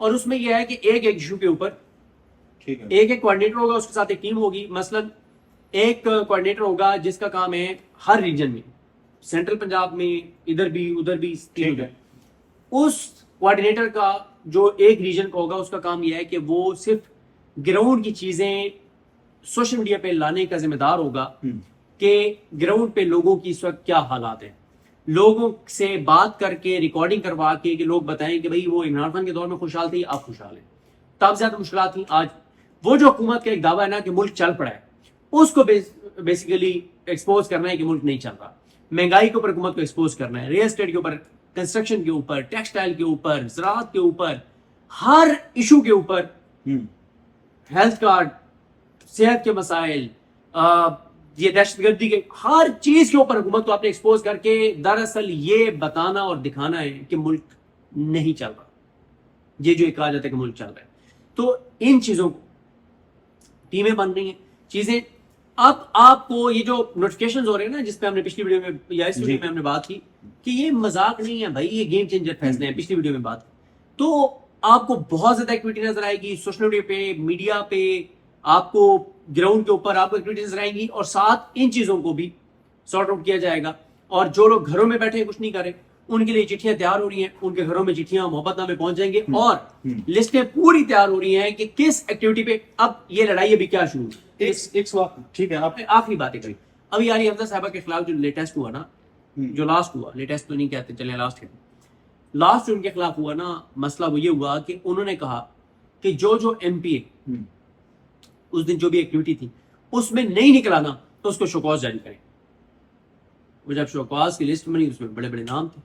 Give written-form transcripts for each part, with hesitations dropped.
اور اس میں یہ ہے کہ ایک ایشو کے اوپر ایک کوآرڈینیٹر ہوگا, اس کے ساتھ ایک ٹیم ہوگی. مثلا ایک کوآرڈینیٹر ہوگا جس کا کام ہے ہر ریجن میں, سینٹرل پنجاب میں ادھر بھی ادھر بھی, اس کوآرڈینیٹر کا جو ایک ریجن کا ہوگا اس کا کام یہ ہے کہ وہ صرف گراؤنڈ کی چیزیں سوشل میڈیا پہ لانے کا ذمہ دار ہوگا کہ گراؤنڈ پہ لوگوں کی اس وقت کیا حالات ہیں, لوگوں سے بات کر کے ریکارڈنگ کروا کے کہ لوگ بتائیں کہ بھئی وہ عمران خان کے دور میں خوشحال تھی, آپ خوشحال ہیں. تب زیادہ مشکلات تھیں. آج وہ جو حکومت کا ایک دعویٰ ہے نا کہ ملک چل پڑا ہے, اس کو بیسیکلی ایکسپوز کرنا ہے کہ ملک نہیں چل رہا. مہنگائی کے اوپر حکومت کو ایکسپوز کرنا ہے, ریل اسٹیٹ کے اوپر, کنسٹرکشن کے اوپر, ٹیکسٹائل کے اوپر, زراعت کے اوپر, ہر ایشو کے اوپر, ہیلتھ کارڈ, صحت کے مسائل, یہ دہشت گردی کے ہر چیز کے اوپر حکومت کو آپ نے ایکسپوز کر کے دراصل یہ بتانا اور دکھانا ہے کہ ملک نہیں چل رہا. یہ جو کہا جاتا ہے کہ ملک چل رہا ہے, تو ان چیزوں کو ٹیمیں بن رہی ہیں, چیزیں. اب آپ کو یہ جو نوٹیفکیشنز ہو رہے ہیں نا, جس پہ ہم نے پچھلی ویڈیو میں یا اس ویڈیو میں ہم نے بات کی کہ یہ مذاق نہیں ہے بھائی, یہ گیم چینجر فیصلے ہیں, پچھلی ویڈیو میں بات کی, تو آپ کو بہت زیادہ ایکٹیویٹی نظر آئے گی سوشل میڈیا پہ, میڈیا پہ, آپ کو گراؤنڈ کے اوپر آپ کو ایکٹیویٹی نظر آئیں گی, اور ساتھ ان چیزوں کو بھی سارٹ آؤٹ کیا جائے گا. اور جو لوگ گھروں میں بیٹھے ہیں کچھ نہیں کرے, ان کے لیے چٹھیاں تیار ہو رہی ہیں, ان کے گھروں میں چٹھیاں محبت نامے پہنچ جائیں گے, اور لسٹیں پوری تیار ہو رہی ہیں کہ کس ایکٹیویٹی پہ. اب یہ لڑائی ابھی کیا شروع ہوئی, ٹھیک ہے, آپ آخری باتیں کری. ابھی عالی حمزہ صاحبہ کے خلاف جو لیٹسٹ ہوا نا, جو لاسٹ ہوا, لیٹسٹ تو نہیں کہتے, چلیں لاسٹ کہتے, لاسٹ جو ان کے خلاف ہوا نا مسئلہ, وہ یہ ہوا کہ انہوں نے کہا کہ جو ایم پی اے اس دن جو بھی ایکٹیویٹی تھی اس میں نہیں نکلانا تو اس کو شوکاز جاری کریں. وہ جب شوکاز کی لسٹ بنی اس میں بڑے بڑے نام تھے,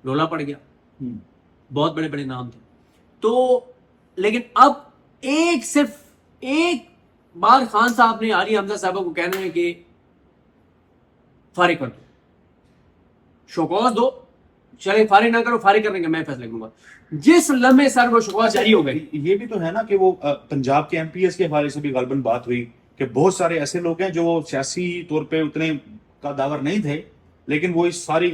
رولا پڑ گیا, بہت بڑے بڑے نام تھے. تو لیکن اب صرف ایک بار خان صاحب نے عالی حمزہ صاحبہ کو کہنا ہے کہ فارغ کر دو, شوکاز دو, چلے فارغ نہ کرو, فارغ کرنے کا میں فیصلہ کروں گا. جس لمحے سر وہ شوکاز جاری ہو گئی. یہ بھی تو ہے نا کہ وہ پنجاب کے ایم پی ایس کے حوالے سے بھی غالباً بات ہوئی کہ بہت سارے ایسے لوگ ہیں جو سیاسی طور پہ اتنے کا داور نہیں تھے, لیکن وہ اس ساری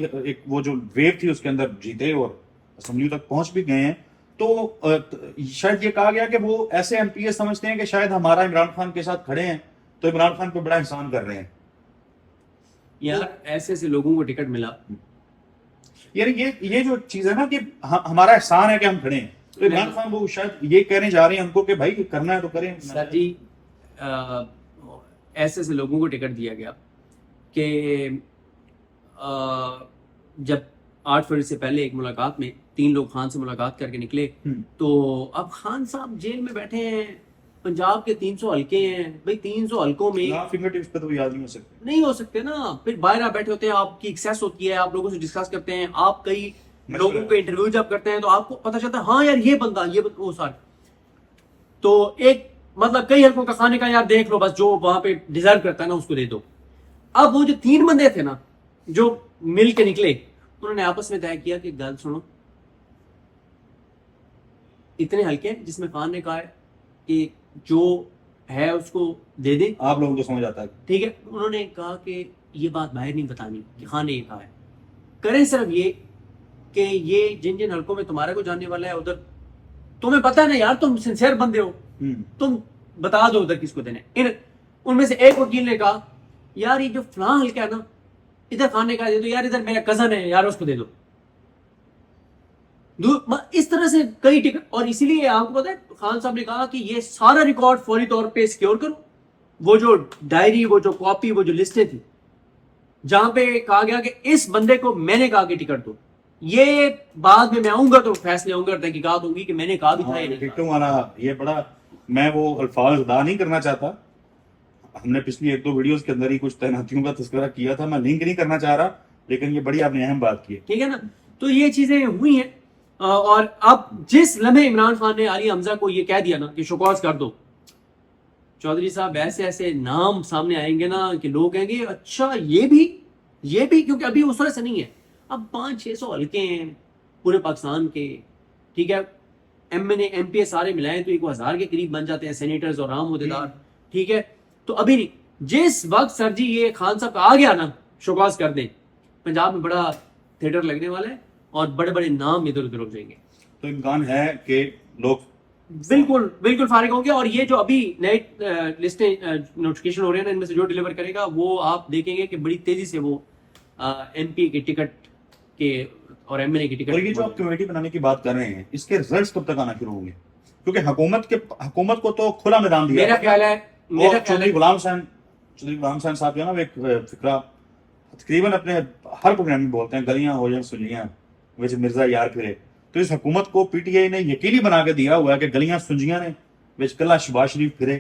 وہ جو ویو تھی اس کے اندر جیتے اور اسمبلی تک پہنچ بھی گئے ہیں. تو شاید یہ کہا گیا کہ وہ ایسے ایم پی ایس سمجھتے ہیں کہ شاید ہمارا عمران خان کے ساتھ کھڑے ہیں تو عمران خان پہ بڑا احسان کر رہے ہیں. یار ایسے ایسے لوگوں کو ٹکٹ ملا, یعنی یہ جو چیز ہے نا کہ ہمارا احسان ہے کہ ہم کھڑے ہیں, تو عمران خان وہ شاید یہ کہنے جا رہے ہیں ہم کو کہ بھائی کرنا ہے تو کریں. سر جی ایسے ایسے لوگوں کو ٹکٹ دیا گیا کہ جب 8 فروری سے پہلے ایک ملاقات میں 3 لوگ خان سے ملاقات کر کے نکلے, تو اب خان صاحب جیل میں بیٹھے ہیں, پنجاب کے 300 حلقے ہیں بھائی, 300 حلقوں میں فنگر ٹپس پہ تو یاد نہیں ہو سکتے نا. پھر باہر آپ بیٹھے ہوتے ہیں, آپ کی ایکسیس ہوتی ہے, آپ لوگوں سے ڈسکس کرتے ہیں, آپ کئی لوگوں کے انٹرویو جب کرتے ہیں تو آپ کو پتہ چلتا ہے ہاں یار یہ بندہ وہ سارے, تو ایک مطلب کئی حلقوں کا خانے کا یار دیکھ لو, بس جو وہاں پہ ڈیزرو کرتا ہے نا اس کو دے دو. اب وہ جو 3 بندے تھے نا جو مل کے نکلے, انہوں نے آپس میں طے کیا کہ گل سنو, اتنے حلقے جس میں خان نے کہا ہے کہ جو ہے اس کو دے دیں, آپ لوگوں کو سمجھ آتا ہے, ٹھیک ہے. انہوں نے کہا کہ یہ بات باہر نہیں بتانی کہ خان نے یہ کہا ہے, کریں صرف یہ کہ یہ جن جن حلقوں میں تمہارے کو جاننے والا ہے ادھر تمہیں پتہ ہے نا یار, تم سنسیئر بندے ہو, تم بتا دو ادھر کس کو دینے. ان میں سے ایک وکیل نے کہا یار یہ جو فلاں حلقہ ہے نا ادھر خان نے کہا دے دو, یار ادھر میرا کزن ہے یار اس کو دے دو. اس طرح سے کئی ٹکٹ, اور اسی لیے آپ کو پتا ہے خان صاحب نے کہا کہ یہ سارا ریکارڈ فوری طور پہ سیکیور کرو. وہ جو ڈائری, وہ جو کاپی, وہ جو لسٹیں تھی جہاں پہ کہا گیا کہ اس بندے کو میں نے کہا کہ ٹکٹ دو, یہ بعد میں آؤں گا تو فیصلے ہوں گے اور تحقیقات ہوں گی کہ میں نے کہا بھی تھا یہ بڑا, میں وہ الفاظ ادا نہیں کرنا چاہتا, ہم نے پچھلی 1-2 ویڈیوز کے اندر ہی کچھ تعیناتیوں کا تذکرہ کیا تھا, میں لنک نہیں کرنا چاہ رہا, لیکن یہ بڑی آپ نے اہم بات کی ہے, ٹھیک ہے نا. تو یہ چیزیں ہوئی ہیں, اور اب جس لمحے عمران خان نے علی حمزہ کو یہ کہہ دیا نا کہ شوکاز کر دو, چودھری صاحب ایسے ایسے نام سامنے آئیں گے نا کہ لوگ کہیں گے اچھا یہ بھی, کیونکہ ابھی اس طرح سے نہیں ہے, اب 500-600 حلقے ہیں پورے پاکستان کے, ٹھیک ہے, ایم پی اے سارے ملائیں تو 1000 کے قریب بن جاتے ہیں, سینیٹرز اور عام عہدیدار, ٹھیک ہے. تو ابھی نہیں, جس وقت سر جی یہ خان صاحب آ گیا نا شوکاز کر دیں, پنجاب میں بڑا تھیٹر لگنے والا ہے اور بڑے بڑے نام ادھر ادھر ہو جائیں گے. تو امکان ہے کہ لوگ بالکل بالکل فارغ ہوں گے. اور یہ جو ابھی نئے لسٹیں نوٹیفکیشن ہو رہے ہیں نا، ان میں سے جو ڈیلیور کرے گا وہ آپ دیکھیں گے کہ بڑی تیزی سے وہ ایم پی کے ٹکٹ کے اور ایم این اے کی ٹکٹ. اور یہ جو آپ کمیٹی بنانے کی بات کر رہے ہیں، اس کے رزلٹس کب تک آنا شروع ہوں گے؟ کیونکہ حکومت کو تو کھلا میدان دیا. میرا خیال ہے چودھری غلام حسین صاحب جو ہے نا، وہ ایک فقرہ تقریباً اپنے ہر پروگرام میں بولتے ہیں، گلیاں ہو جائیں سنجیاں ویسے مرزا یار پھرے. تو اس حکومت کو پی ٹی آئی نے یقینی بنا کے دیا ہوا ہے کہ گلیاں سنجیاں نے ویچ کلا شباز شریف پھرے.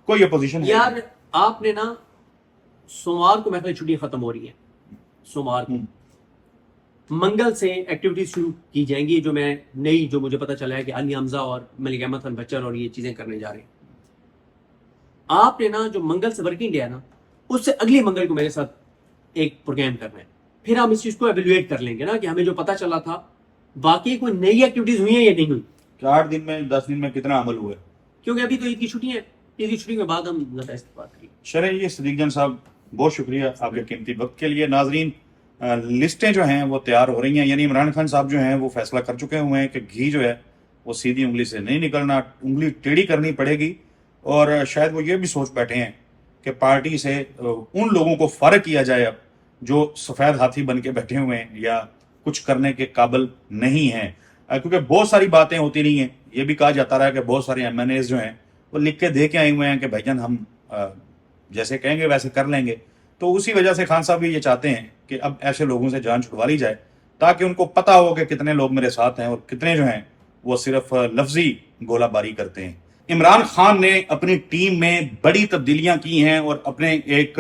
کوئی اپوزیشن ہے یار آپ نے نا، سوموار کو محفل چھٹیاں ختم ہو رہی ہیں، سوموار کو منگل سے ایکٹیویٹیز شروع کی جائیں گی، جو میں نئی جو مجھے پتا چلا ہے کہ علی حمزہ اور ملک احمد خان بچر اور یہ چیزیں کرنے جا رہے ہیں. آپ نے نا جو منگل سے ورکنگ ڈے ہے نا، اس سے اگلی منگل کو میرے ساتھ ایک پروگرام کرنا ہے. پھر ہم اس چیز کو ایویلویٹ کر لیں گے نا کہ ہمیں جو پتا چلا تھا باقی کوئی نئی ایکٹیویٹیز ہوئی ہیں یا نہیں ہوئی. 8 دن میں 10 دن میں کتنا عمل ہوا ہے؟ کیونکہ ابھی تو عید کی چھٹی ہے، عید کی چھٹی کے بعد ہم زیادہ استفادہ کریں گے. شرعی صدیق جان صاحب، بہت شکریہ آپ کے قیمتی وقت کے لیے. ناظرین، لسٹیں جو ہیں وہ تیار ہو رہی ہیں، یعنی عمران خان صاحب جو ہیں وہ فیصلہ کر چکے ہوئے ہیں کہ گھی جو ہے وہ سیدھی انگلی سے نہیں نکلنا، انگلی ٹیڑھی کرنی پڑے گی. اور شاید وہ یہ بھی سوچ بیٹھے ہیں کہ پارٹی سے ان لوگوں کو فارغ کیا جائے اب جو سفید ہاتھی بن کے بیٹھے ہوئے ہیں یا کچھ کرنے کے قابل نہیں ہیں. کیونکہ بہت ساری باتیں ہوتی نہیں ہیں. یہ بھی کہا جاتا رہا کہ بہت سارے ایم این ایز جو ہیں وہ لکھ کے دے کے آئے ہوئے ہیں کہ بھائی جان ہم جیسے کہیں گے ویسے کر لیں گے. تو اسی وجہ سے خان صاحب بھی یہ چاہتے ہیں کہ اب ایسے لوگوں سے جان چھڑوا لی جائے تاکہ ان کو پتا ہو کہ کتنے لوگ میرے ساتھ ہیں اور کتنے جو ہیں وہ صرف لفظی گولہ باری کرتے ہیں. عمران خان نے اپنی ٹیم میں بڑی تبدیلیاں کی ہیں اور اپنے ایک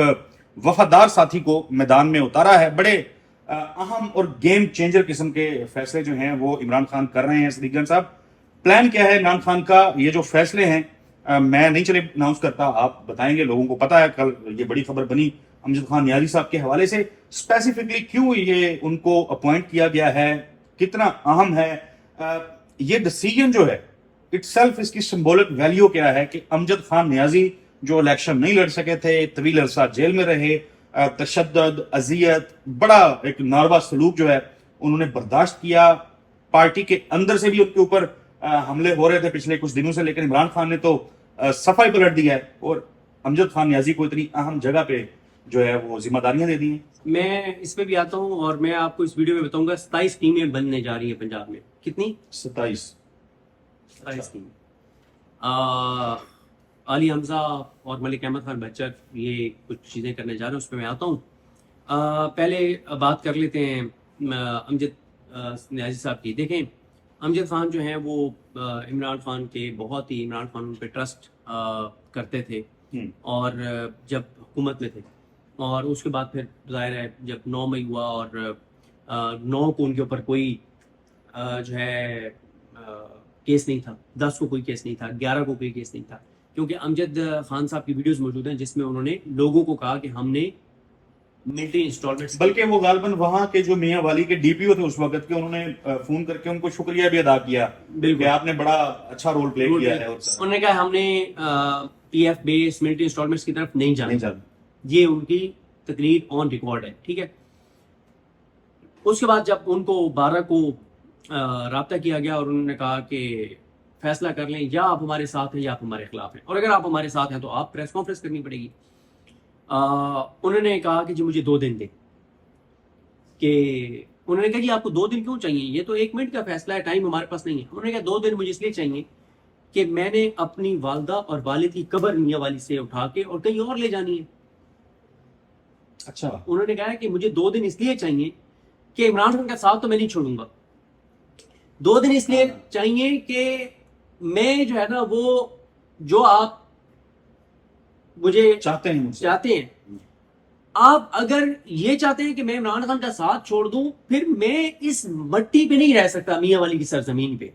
وفادار ساتھی کو میدان میں اتارا ہے. بڑے اہم اور گیم چینجر قسم کے فیصلے جو ہیں وہ عمران خان کر رہے ہیں. صدیق جان صاحب، پلان کیا ہے عمران خان کا؟ یہ جو فیصلے ہیں میں نہیں چلے اناؤنس کرتا، آپ بتائیں گے. لوگوں کو پتا ہے کل یہ بڑی خبر بنی امجد خان نیازی صاحب کے حوالے سے، اسپیسیفکلی کیوں یہ ان کو اپوائنٹ کیا گیا ہے، کتنا اہم ہے یہ ڈیسیجن جو ہے اٹ سیلف، اس کی سمبولک ویلیو کیا ہے کہ امجد خان نیازی جو الیکشن نہیں لڑ سکے تھے، طویل عرصہ جیل میں رہے، تشدد، اذیت، بڑا ایک ناروا سلوک جو ہے انہوں نے برداشت کیا. پارٹی کے اندر سے بھی ان کے اوپر حملے ہو رہے تھے پچھلے کچھ دنوں سے، لیکن عمران خان نے تو صفائی پلٹ دیا ہے اور امجد خان نیازی کو اتنی اہم جگہ پہ جو ہے وہ ذمہ داریاں دے دی ہیں. میں اس پہ بھی آتا ہوں اور میں آپ کو اس ویڈیو میں بتاؤں گا 27 ٹیمیں بننے جا رہی ہیں پنجاب میں. کتنی؟ 27 ٹیمیں. علی حمزہ اور ملک احمد خان بچر یہ کچھ چیزیں کرنے جا رہے ہیں، اس پہ میں آتا ہوں. پہلے بات کر لیتے ہیں امجد نیازی صاحب کی. دیکھیں، امجد خان جو ہیں وہ عمران خان کے بہت ہی، عمران خان پہ ٹرسٹ کرتے تھے اور جب حکومت میں تھے، اور اس کے بعد پھر ظاہر ہے جب 9 مئی ہوا اور 9 کو ان کے اوپر کوئی جو ہے کیس نہیں تھا، 10 کو کوئی کیس نہیں تھا، 11 کو کوئی کیس نہیں تھا، کیونکہ امجد خان صاحب کی ویڈیوز موجود ہیں جس میں انہوں نے لوگوں کو کہا کہ ہم نے ملٹری انسٹالمنٹس، بلکہ وہ غالباً وہاں کے جو میاں والی کے ڈی پی او تھے اس وقت کے، انہوں نے فون کر کے ان کو شکریہ بھی ادا کیا کہ آپ نے بڑا اچھا رول پلے کیا ہے. انہوں نے کہا ہم نے پی ایف بیس ملٹری انسٹالمنٹس کی طرف نہیں جانا. یہ ان کی تقریر آن ریکارڈ ہے، ٹھیک ہے. اس کے بعد جب ان کو 12 کو رابطہ کیا گیا اور انہوں نے کہا کہ فیصلہ کر لیں، یا آپ ہمارے ساتھ ہیں یا آپ ہمارے خلاف ہیں، اور اگر آپ ہمارے ساتھ ہیں تو آپ پریس کانفرنس کرنی پڑے گی. انہوں نے کہا کہ جی مجھے 2 دن دیں. کہ انہوں نے کہا جی آپ کو 2 دن کیوں چاہیے، یہ تو 1 منٹ کا فیصلہ ہے، ٹائم ہمارے پاس نہیں ہے. انہوں نے کہا 2 دن مجھے اس لیے چاہیے کہ میں نے اپنی والدہ اور والد کی قبر میاں والی سے اٹھا کے اور کہیں اور لے جانی ہے. اچھا، انہوں نے کہا کہ مجھے 2 دن اس لیے چاہیے کہ عمران خان کا ساتھ تو میں نہیں چھوڑوں گا. 2 دن اس لیے چاہیے کہ میں جو ہے نا وہ جو آپ مجھے چاہتے ہیں، آپ اگر یہ چاہتے ہیں کہ میں عمران خان کا ساتھ چھوڑ دوں، پھر میں اس مٹی پہ نہیں رہ سکتا، میاں والی کی سرزمین پہ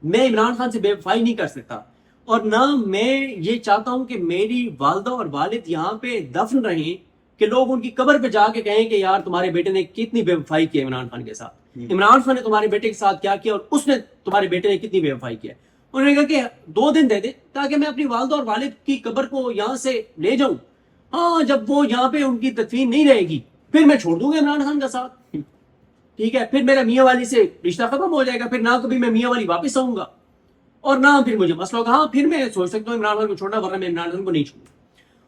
میں عمران خان سے بے وفائی نہیں کر سکتا. اور نہ میں یہ چاہتا ہوں کہ میری والدہ اور والد یہاں پہ دفن رہیں کہ لوگ ان کی قبر پہ جا کے کہیں کہ یار تمہارے بیٹے نے کتنی بے وفائی کی عمران خان کے ساتھ، عمران خان نے تمہارے بیٹے کے ساتھ کیا کیا اور اس نے تمہارے بیٹے نے کتنی بے وفائی کیا. انہوں نے کہا کہ 2 دن دے دیں تاکہ میں اپنی والدہ اور والد کی قبر کو یہاں سے لے جاؤں. ہاں، جب وہ یہاں پہ ان کی تدفین نہیں رہے گی پھر میں چھوڑ دوں گا عمران خان کا ساتھ، ٹھیک ہے. پھر میرا میاں والی سے رشتہ ختم ہو جائے گا، پھر نہ کبھی میں میاں والی واپس آؤں گا. اور نہ پھر مجھے مسئلہ ہوگا. ہاں پھر میں سوچ سکتا ہوں عمران خان کو چھوڑنا, ورنہ میں عمران خان کو نہیں چھوڑوں.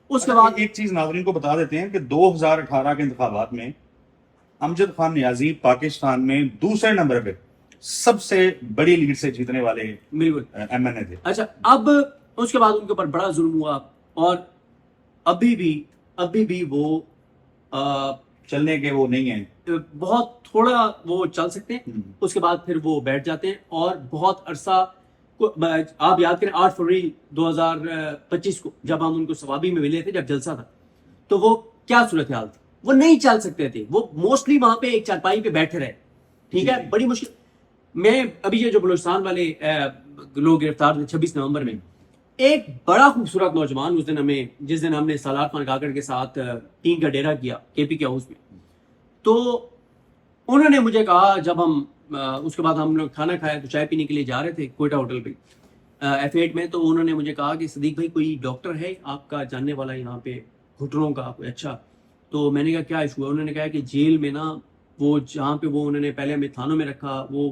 اس کے بعد ایک چیز ناظرین کو بتا دیتے ہیں کہ 2018 کے انتخابات میں امجد خان نیازی پاکستان میں دوسرے نمبر پہ سب سے بڑی لیڈ سے جیتنے والے بالکل ایم این اے تھے. اچھا, اب اس کے بعد ان کے اوپر بڑا ظلم ہوا, اور ابھی بھی وہ چلنے کے وہ نہیں ہیں, بہت تھوڑا وہ چل سکتے ہیں, اس کے بعد پھر وہ بیٹھ جاتے ہیں. اور بہت عرصہ آپ یاد کریں 8 فروری 2025 کو جب ہم ان کو ثوابی میں ملے تھے, جب جلسہ تھا, تو وہ کیا صورتحال تھی, وہ نہیں چل سکتے تھے, وہ موسٹلی وہاں پہ ایک چارپائی پہ بیٹھے رہے. ٹھیک ہے, بڑی مشکل. میں ابھی یہ جو بلوچستان والے لوگ گرفتار ہوئے 26 نومبر میں, ایک بڑا خوبصورت نوجوان جس دن ہم نے سالار خان کاکڑ کے ساتھ ٹیم کا ڈیرا کیا کے پی کے ہاؤس میں, تو انہوں نے مجھے کہا, جب ہم اس کے بعد ہم لوگ کھانا کھایا تو چائے پینے کے لیے جا رہے تھے کوئٹہ ہوٹل پہ F8 میں, تو انہوں نے مجھے کہا کہ صدیق بھائی کوئی ڈاکٹر ہے آپ کا جاننے والا یہاں پہ گھٹنوں کا؟ اچھا. تو میں نے کہا کیا ایشو ہے؟ انہوں نے کہا کہ جیل میں نا وہ جہاں پہ وہ انہوں نے پہلے ہمیں تھانوں میں رکھا, وہ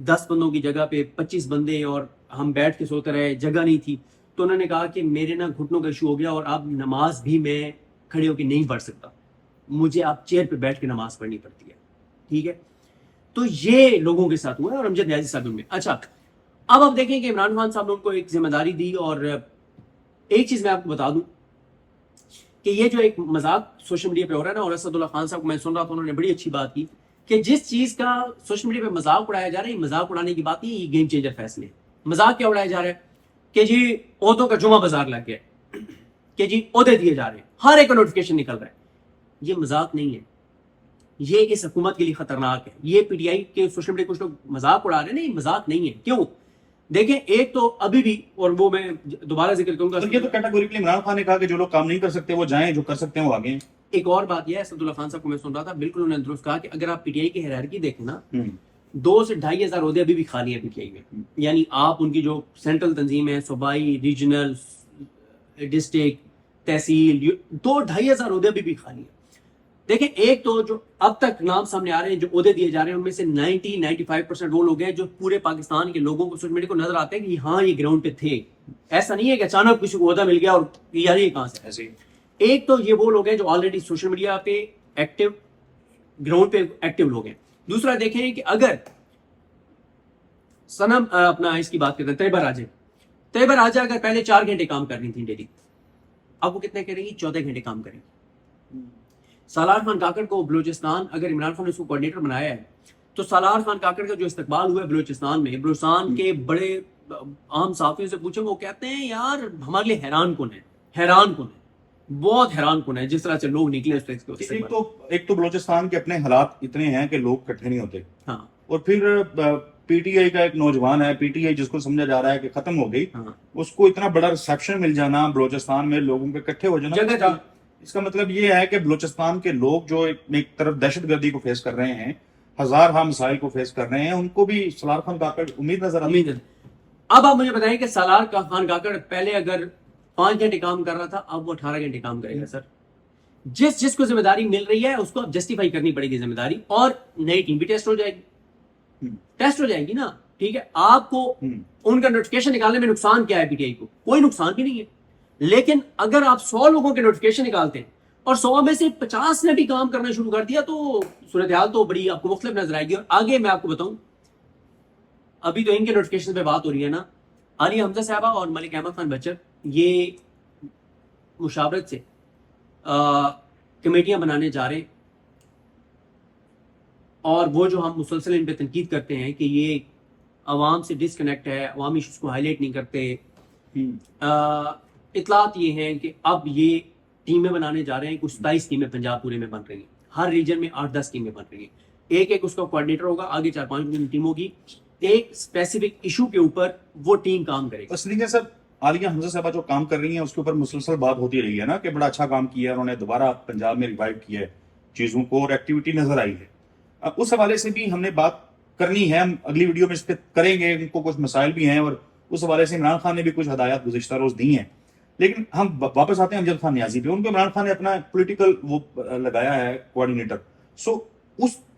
10 بندوں کی جگہ پہ 25 بندے اور ہم بیٹھ کے سوتے رہے, جگہ نہیں تھی. تو انہوں نے کہا کہ میرے نا گھٹنوں کا ایشو ہو گیا اور اب نماز بھی میں کھڑے ہو کے نہیں پڑھ سکتا, مجھے اب چیئر پہ بیٹھ کے نماز پڑھنی پڑتی ہے. ٹھیک ہے, تو یہ لوگوں کے ساتھ ہوا ہے, اور امجد نیازی صاحب میں. اچھا, اب آپ دیکھیں کہ عمران خان صاحب نے ان کو ایک ذمہ داری دی, اور ایک چیز میں آپ کو بتا دوں کہ یہ جو ایک مذاق سوشل میڈیا پہ ہو رہا ہے نا, اور اسد اللہ خان صاحب کو میں سن رہا تھا, انہوں نے بڑی اچھی بات کی کہ جس چیز کا سوشل میڈیا پہ مذاق اڑایا جا رہا ہے, یہ مذاق اڑانے کی بات نہیں, یہ گیم چینجر فیصلے. مذاق کیا اڑایا جا رہا ہے کہ جی عہدوں کا جمعہ بازار لگ گیا, کہ جی عہدے دیے جا رہے ہیں, ہر ایک کا نوٹیفکیشن نکل رہا ہے. یہ مذاق نہیں ہے, یہ اس حکومت کے لیے خطرناک ہے. یہ پی ٹی آئی کے سوشل میڈیا کچھ لوگ مذاق اڑا رہے ہیں, نہیں یہ مذاق نہیں ہے. کیوں؟ دیکھیں, ایک تو ابھی بھی, اور وہ میں دوبارہ ذکر کروں گا, یہ تو کیٹاگوریکلی عمران خان نے کہا کہ جو لوگ کام نہیں کر سکتے وہ جائیں, جو کر سکتے ہیں وہ آگے ہیں. ایک اور بات یہ ہے, اسد اللہ خان صاحب کو میں سن رہا تھا, بالکل انہوں نے درست کہا کہ اگر آپ پی ٹی آئی کی ہیرارکی دیکھیں نا, 2 سے 2.5 ہزار عہدے ابھی بھی خالی ہیں پی ٹی آئی میں. یعنی آپ ان کی جو سینٹرل تنظیم ہے, صوبائی, ریجنل, ڈسٹرکٹ, تحصیل, 2-2.5 ہزار عہدے ابھی بھی خالی ہیں. دیکھیں, ایک تو جو اب تک نام سامنے آ رہے ہیں, جو عہدے دیے جا رہے ہیں, ان میں سے 90-95% وہ لوگ ہیں جو پورے پاکستان کے لوگوں کو سوشل میڈیا کو نظر آتے ہیں کہ ہاں یہ گراؤنڈ پہ تھے. ایسا نہیں ہے کہ اچانک کسی کو عہدہ مل گیا اور یار یہ کہاں سے ایسے. ایک تو یہ وہ لوگ ہیں جو آلریڈی سوشل میڈیا پہ ایکٹیو, گراؤنڈ پہ ایکٹیو لوگ ہیں. دوسرا دیکھیں کہ اگر صنم اپنا اس کی بات کرتے ہیں, طیبہ راجہ اگر پہلے 4 گھنٹے کام کر رہی تھی ڈیلی, اب وہ کتنے کریں گی؟ 14 گھنٹے کام کریں گی. سالار خان کاکڑ کو بلوچستان, اگر عمران خان نے اس کو کوارڈینیٹر بنایا ہے, تو سالار خان کاکڑ کا جو استقبال ہوا ہے بلوچستان میں, بلوچستان کے بڑے عام صحافیوں سے پوچھیں, وہ کہتے ہیں یار ہمارے لیے حیران کن ہے, بہت حیران کن ہے جس طرح سے لوگ نکلے اس. ایک تو بلوچستان کے اپنے حالات اتنے ہیں کہ لوگ اکٹھے نہیں ہوتے, ہاں, اور پھر پی ٹی آئی کا ایک نوجوان ہے, پی ٹی آئی جس کو سمجھا جا رہا ہے کہ ختم ہو گئی, اس کو اتنا بڑا ریسیپشن مل جانا بلوچستان میں, لوگوں کے اکٹھے ہو جانا, اس کا مطلب یہ ہے کہ بلوچستان کے لوگ جو ایک طرف دہشت گردی کو فیس کر رہے ہیں, ہزارہ مسائل کو فیس کر رہے ہیں, ان کو بھی سالار خان کاکڑ امید نظر آتی ہے. اب آپ مجھے بتائیں کہ سالار خان کاکڑ پہلے اگر 5 گھنٹے کام کر رہا تھا, اب وہ 18 گھنٹے کام کرے گا. سر, جس کو ذمہ داری مل رہی ہے اس کو اب جسٹیفائی کرنی پڑے گی ذمہ داری, اور نئی ٹیم بھی ٹیسٹ ہو جائے گی نا. ٹھیک ہے, آپ کو ان کا نوٹیفکیشن نکالنے میں نقصان کیا ہے؟ پی ٹی آئی کو کوئی نقصان بھی نہیں ہے. لیکن اگر آپ 100 لوگوں کے نوٹیفکیشن نکالتے ہیں اور 100 میں سے 50 نے بھی کام کرنا شروع کر دیا, تو صورتحال تو بڑی آپ کو مختلف نظر آئے گی. اور آگے میں آپ کو بتاؤں, ابھی تو ان کے نوٹیفکیشن پہ بات ہو رہی ہے نا, عالیہ حمزہ صاحبہ اور ملک احمد خان بچر یہ مشاورت سے کمیٹیاں بنانے جا رہے ہیں, اور وہ جو ہم مسلسل ان پہ تنقید کرتے ہیں کہ یہ عوام سے ڈسکنیکٹ ہے, عوامی ایشوز کو ہائی لائٹ نہیں کرتے, اطلاعات یہ ہیں کہ اب یہ ٹیمیں بنانے جا رہے ہیں, کچھ 27 ٹیمیں پنجاب پورے میں بن رہی ہیں, ہر ریجن میں 8-10 ٹیمیں بن رہی ہیں, ایک اس کا کوارڈینیٹر ہوگا, آگے 4-5 ٹیموں کی ایک اسپیسیفک ایشو کے اوپر وہ ٹیم کام کرے گی. اصلی سر عالیہ حمزہ صاحبہ جو کام کر رہی ہیں اس کے اوپر مسلسل بات ہوتی رہی ہے نا کہ بڑا اچھا کام کیا ہے, انہوں نے دوبارہ پنجاب میں ریوائیو کیا ہے چیزوں کو, اور ایکٹیویٹی نظر آئی ہے. اس حوالے سے بھی ہم نے بات کرنی ہے, ہم اگلی ویڈیو میں اس پہ کریں گے, ان کو کچھ مسائل بھی ہیں, اور اس حوالے سے عمران خان نے بھی کچھ ہدایات گزشتہ روز دی ہیں. لیکن ہم واپس آتے ہیں امجد خان نیازی پہ. ان کو عمران خان نے اپنا پولیٹیکل وہ لگایا ہے کوارڈینیٹر, سو اس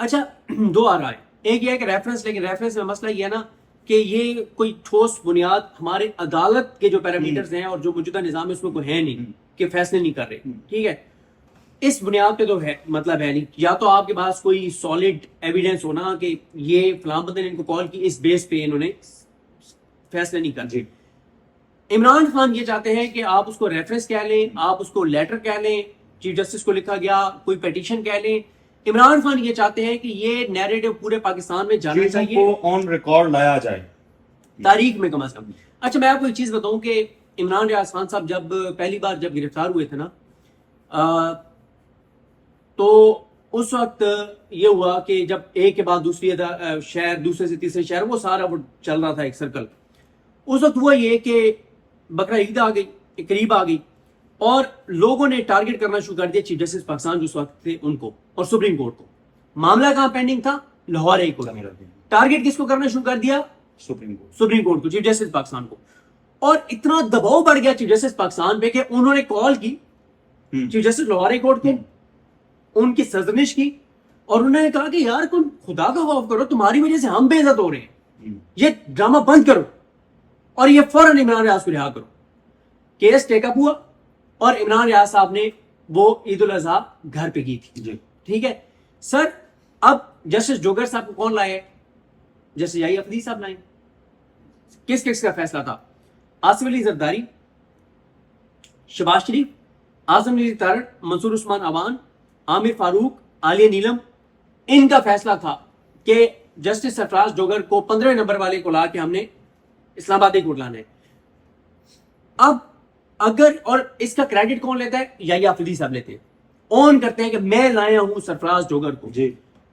اچھا دو آ رہا ہے, ایک یہ ہے کہ ریفرنس, لیکن ریفرنس میں مسئلہ یہ ہے نا کہ یہ کوئی ٹھوس بنیاد ہمارے عدالت کے جو پیرامیٹرز ہیں اور جو موجودہ نظام ہے اس میں کوئی ہے نہیں کہ فیصلے نہیں کر رہے, ٹھیک ہے, اس بنیاد پہ تو ہے مطلب ہے نہیں, یا تو آپ کے پاس کوئی سالڈ ایویڈنس ہونا کہ یہ فلاں بندے نے ان کو کال کی, اس بیس پہ انہوں نے فیصلے نہیں کرتے. عمران خان یہ چاہتے ہیں کہ آپ اس کو ریفرنس کہہ لیں, آپ اس کو لیٹر کہہ لیں, چیف جسٹس کو لکھا گیا, کوئی پیٹیشن کہہ لیں. عمران خان یہ چاہتے ہیں کہ یہ نیریٹو پورے پاکستان میں جانا چاہیے, کو آن ریکارڈ لایا جائے تاریخ میں کم از کم. اچھا میں آپ کو ایک چیز بتاؤں کہ عمران ریاض خان صاحب جب پہلی بار جب گرفتار ہوئے تھے نا, تو اس وقت یہ ہوا کہ جب ایک کے بعد دوسری شہر, دوسرے سے تیسرے شہر, وہ سارا وہ چل رہا تھا ایک سرکل. اس وقت ہوا یہ کہ بقرہ عید آ گئی, قریب آ گئی, اور لوگوں نے ٹارگٹ کرنا شروع کر دیا چیف جسٹس پاکستان جو اس وقت تھے ان کو اور سپریم کورٹ کو. معاملہ کہاں پینڈنگ تھا؟ Lahore high court. ٹارگٹ کس کو کرنا شروع کر دیا؟ سپریم کورٹ کو, چیف جسٹس پاکستان کو. اور اتنا دباؤ بڑھ گیا چیف جسٹس پاکستان پہ کہ انہوں نے کال کی chief justice Lahore high court کو, ان کی سرزنش کی, اور انہوں نے کہا کہ یار تم خدا کا خوف کرو, تمہاری وجہ سے ہم بے عزت ہو رہے ہیں, یہ ڈرامہ بند کرو, اور یہ فوراً عمران ریاض کو رہا کرو. کیس ٹیک اپ ہوا اور عمران ریاض صاحب نے وہ عید الاضحیٰ گھر پہ کی تھی, ٹھیک ہے سر. اب جسٹس جوگر صاحب کو کون لائے؟ جسٹس یحییٰ افریدی صاحب لائے. کس کس کا فیصلہ تھا؟ آصف علی زرداری, شہباز شریف, اعظم علی تارڑ, منصور عثمان عوان, عامر فاروق, عالیہ نیلم. ان کا فیصلہ تھا کہ جسٹس سرفراز جوگر کو 15 نمبر والے کو لا کے ہم نے اسلام آباد کورٹ لانا ہے. اب اگر, اور اس کا کریڈٹ کون لیتا ہے؟ یحییٰ افریدی صاحب لیتے ہیں, اون کرتے ہیں کہ میں لایا ہوں سرفراز جوگر کو.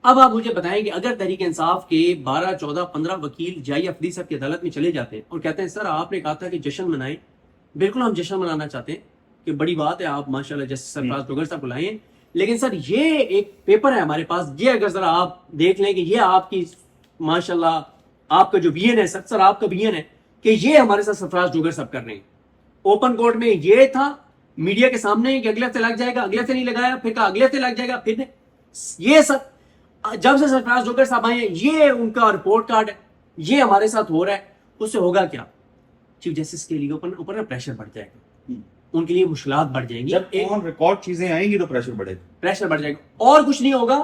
اب آپ مجھے بتائیں کہ اگر تحریک انصاف کے 12, 14, 15 وکیل یحییٰ افریدی صاحب کی عدالت میں چلے جاتے ہیں اور کہتے ہیں سر آپ نے کہا تھا کہ جشن منائیں, بالکل ہم جشن منانا چاہتے ہیں کہ بڑی بات ہے آپ ماشاءاللہ جسٹس سرفراز جوگر صاحب کو لائیں, لیکن سر یہ ایک پیپر ہے ہمارے پاس, یہ اگر ذرا آپ دیکھ لیں کہ یہ آپ کی ماشاءاللہ آپ کا جو وین ہے سر آپ کا وین ہے کہ یہ ہمارے ساتھ سرفراز جوگر صاحب کر رہے ہیں. اوپن کورٹ میں یہ تھا میڈیا کے سامنے کہ اگلے ہفتے لگ جائے گا, اگلے ہفتے نہیں لگایا, پھر کہا اگلے ہفتے لگ جائے گا, پھر یہ سب جب سے سرفراز جوگر صاحب آئے ہیں یہ ان کا رپورٹ کارڈ ہے, یہ ہمارے ساتھ ہو رہا ہے. اس سے ہوگا کیا؟ چیف جسٹس کے لیے اوپر پریشر بڑھ جائے گا, ان کے لیے مشکلات بڑھ جائیں گی. جب آن ریکارڈ چیزیں آئیں گی تو پریشر بڑھے گا, پریشر بڑھ جائے گا, اور کچھ نہیں ہوگا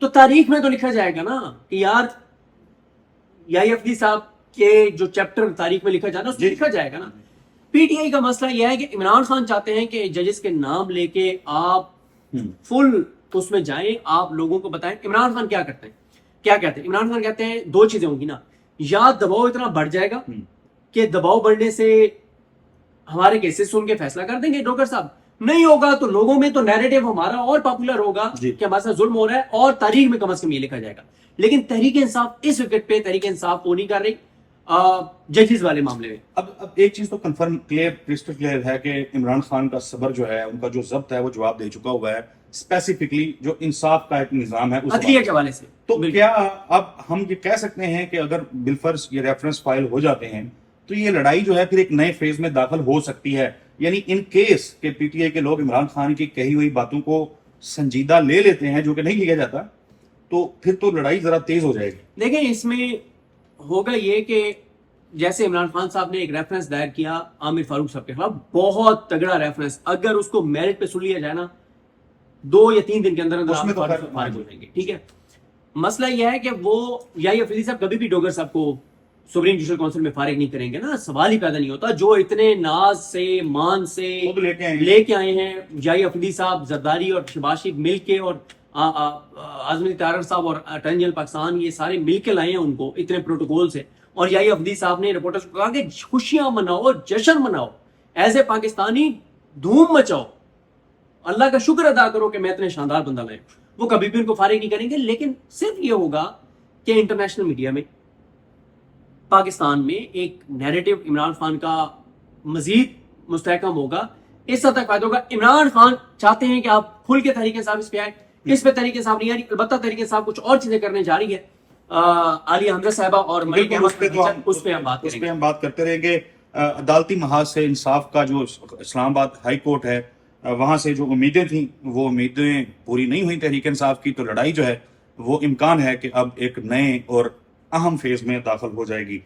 تو تاریخ میں تو لکھا جائے گا نا کہ یار یحییٰ افریدی صاحب کے جو چیپٹر تاریخ میں لکھا جانا اس میں لکھا جائے گا نا. پی ٹی آئی کا مسئلہ یہ ہے کہ عمران خان چاہتے ہیں کہ ججز کے نام لے کے آپ فل اس میں جائیں, آپ لوگوں کو بتائیں. عمران خان کیا کرتے ہیں, کیا کہتے ہیں؟ عمران خان کہتے ہیں دو چیزیں ہوں گی نا, یا دباؤ اتنا بڑھ جائے گا کہ دباؤ بڑھنے سے ہمارے کیسز سن کے فیصلہ کر دیں گے جوگر صاحب, نہیں ہوگا تو لوگوں میں تو نیریٹو ہمارا اور پاپولر ہوگا کہ ہمارے ساتھ ظلم ہو رہا ہے, اور تاریخ میں کم از کم یہ لکھا جائے گا. لیکن تحریک انصاف اس وقت پہ تحریک انصاف وہ نہیں کر رہی ججز والے معاملے میں. اب ایک چیز تو کنفرم کرسٹل کلیئر ہے کہ عمران خان کا صبر جو ہے, ان کا جو ضبط ہے وہ جواب دے چکا ہوا ہے, اسپیسیفکلی جو انصاف کا ایک نظام ہے عدلیہ کے حوالے سے. تو کیا اب ہم یہ کہہ سکتے ہیں کہ اگر بالفرض یہ ریفرنس فائل ہو جاتے ہیں تو یہ لڑائی جو ہے پھر ایک نئے فیز میں داخل ہو سکتی ہے؟ یعنی ان کیس کہ پی ٹی آئی کے لوگ عمران خان کی کہی ہوئی باتوں کو سنجیدہ لے لیتے ہیں, جو کہ نہیں لیا جاتا, تو پھر تو لڑائی ذرا تیز ہو جائے گی. دیکھیں اس میں ہوگا یہ کہ جیسے عمران خان صاحب نے ایک ریفرنس دائر کیا عامر فاروق صاحب کے خلاف, بہت تگڑا ریفرنس, اگر اس کو میرٹ پہ سن لیا جائے نا 2 یا 3 دن کے اندر عامر فاروق فارغ ہو جائیں گے, ٹھیک ہے. مسئلہ یہ ہے کہ وہ یحییٰ افریدی صاحب کبھی بھی ڈوگر صاحب کو سوورین جوڈیشل کونسل میں فارغ نہیں کریں گے نا, سوال ہی پیدا نہیں ہوتا. جو اتنے ناز سے مان سے لے کے آئے ہیں یحییٰ افریدی صاحب, زرداری اور شہباز شریف مل کے, اور اعظم علی تارڑ صاحب اور اٹارنی جنرل پاکستان, یہ سارے مل کے لائے ہیں ان کو اتنے پروٹوکول سے. اور یحییٰ افریدی صاحب نے رپورٹرز کو کہا کہ خوشیاں مناؤ, جشن مناؤ, ایز اے پاکستانی دھوم مچاؤ, اللہ کا شکر ادا کرو کہ میں اتنے شاندار بندہ لائے. وہ کبھی بھی ان کو فارغ نہیں کریں گے. لیکن صرف یہ ہوگا کہ انٹرنیشنل میڈیا میں پاکستان میں ایک نیریٹو عمران خان کا مزید مستحکم ہوگا, اس حد تک فائدہ ہوگا. عمران خان چاہتے ہیں کہ آپ کھل کے تحریک انصاف اس پہ آئیں, اس پہ تحریک انصاف نہیں آ رہی. البتہ تحریک انصاف کچھ اور چیزیں کرنے جا رہی ہے, عالیہ حمزہ صاحبہ اور اس پہ ہم بات کرتے رہیں گے. عدالتی محاذ سے انصاف کا جو اسلام آباد ہائی کورٹ ہے, وہاں سے جو امیدیں تھیں وہ امیدیں پوری نہیں ہوئی تحریک انصاف کی, تو لڑائی جو ہے وہ امکان ہے کہ اب ایک نئے اور اہم فیز میں داخل ہو جائے گی.